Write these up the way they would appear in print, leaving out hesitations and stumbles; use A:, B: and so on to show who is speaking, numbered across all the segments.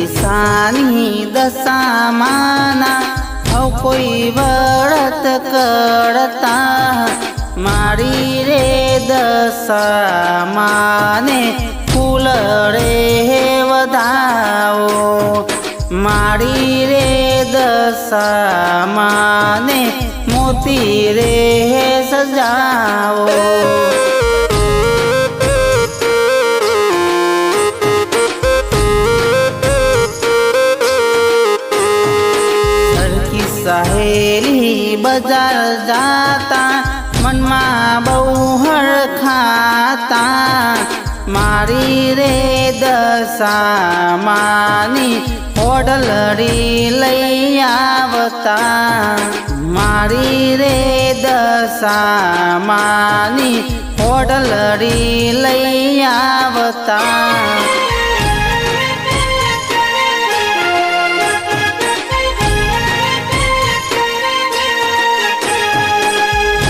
A: दिसानी दशा माना औ कोई व्रत करता मारी रे दशा माने फूल रे वधाओ मारी रे दशा माने मोती रे सजाओ। सहेली बाजार जाता मनमा बहुहर खाता मारी रे दशा मानी होडलरी लई आवता मारी रे दशा मानी होडलरी लई आवता।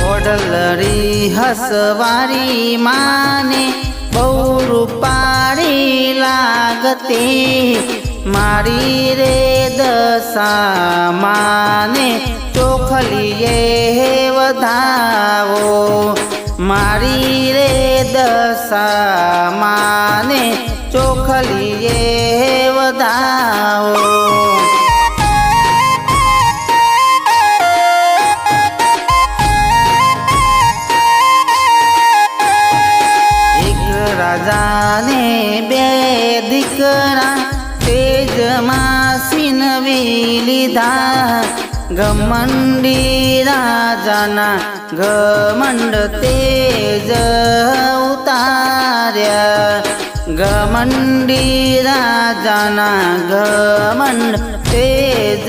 A: होडलरी हसवारी माने बहु रूपारी लागते मारी रे दशा माने चोखलिए वधाओ मारी रे दशा माने चोखलिए वधाओ। राजाने बे दीकरा तेज मासीनवी लीधा घमंडी राजाना घमंड तेज उतार्या घमंडी राजाना घमंड तेज